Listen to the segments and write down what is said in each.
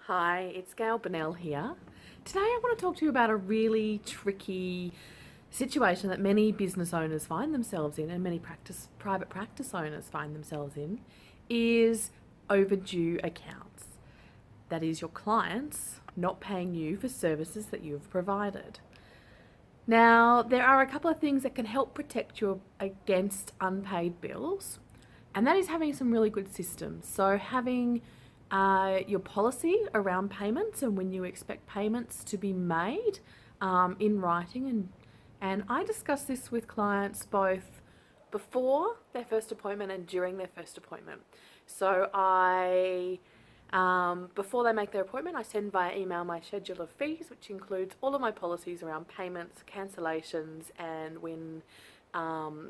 Hi, it's Gail Bennell here. Today I want to talk to you about a really tricky situation that many business owners find themselves in and many private practice owners find themselves in is overdue accounts. That is your clients not paying you for services that you've provided. Now, there are a couple of things that can help protect you against unpaid bills, and that is having some really good systems. So having your policy around payments and when you expect payments to be made in writing. And I discuss this with clients both before their first appointment and during their first appointment. So before they make their appointment, I send via email my schedule of fees, which includes all of my policies around payments, cancellations, and when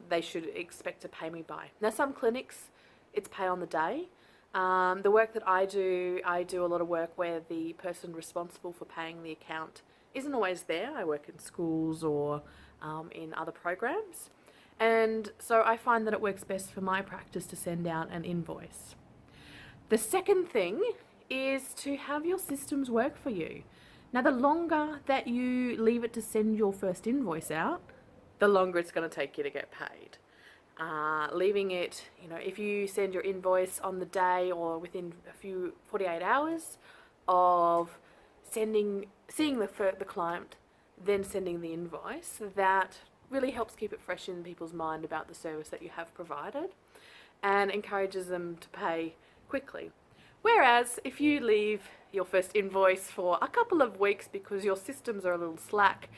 they should expect to pay me by. Now, some clinics, it's pay on the day. The work that I do a lot of work where the person responsible for paying the account isn't always there. I work in schools or in other programs. And so I find that it works best for my practice to send out an invoice. The second thing is to have your systems work for you. Now, the longer that you leave it to send your first invoice out, the longer it's going to take you to get paid. Leaving it, if you send your invoice on the day or within 48 hours of seeing the client, then sending the invoice, that really helps keep it fresh in people's mind about the service that you have provided and encourages them to pay quickly. Whereas if you leave your first invoice for a couple of weeks because your systems are a little slack,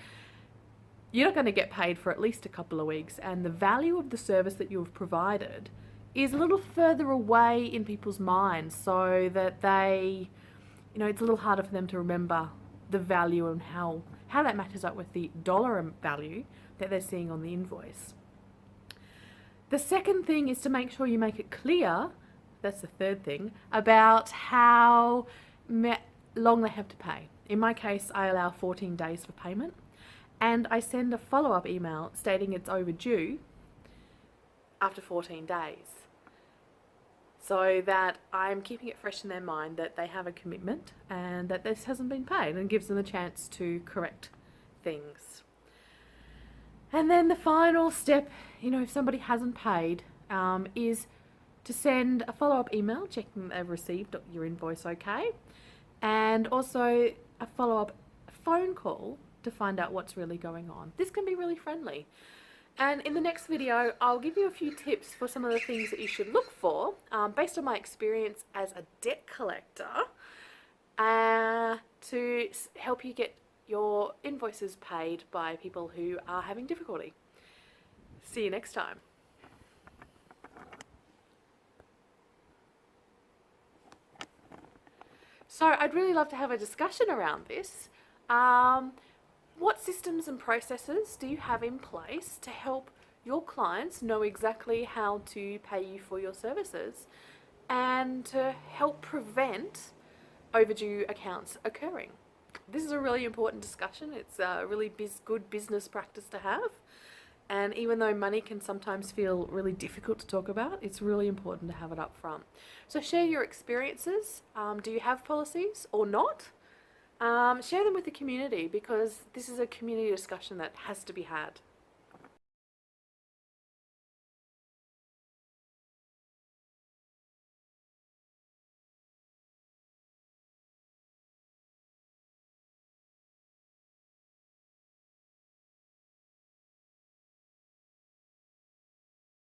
you're not going to get paid for at least a couple of weeks, and the value of the service that you've provided is a little further away in people's minds, so that it's a little harder for them to remember the value and how that matches up with the dollar value that they're seeing on the invoice. The second thing is to make sure you make it clear, that's the third thing, about how long they have to pay. In my case, I allow 14 days for payment. And I send a follow-up email stating it's overdue after 14 days, so that I'm keeping it fresh in their mind that they have a commitment and that this hasn't been paid, and gives them a chance to correct things. And then the final step, if somebody hasn't paid, is to send a follow-up email checking that they've received your invoice okay, and also a follow-up phone call to find out what's really going on. This can be really friendly. And in the next video, I'll give you a few tips for some of the things that you should look for based on my experience as a debt collector to help you get your invoices paid by people who are having difficulty. See you next time. So I'd really love to have a discussion around this. What systems and processes do you have in place to help your clients know exactly how to pay you for your services and to help prevent overdue accounts occurring? This is a really important discussion. It's a really good business practice to have. And even though money can sometimes feel really difficult to talk about, it's really important to have it up front. So share your experiences. Do you have policies or not? Share them with the community, because this is a community discussion that has to be had.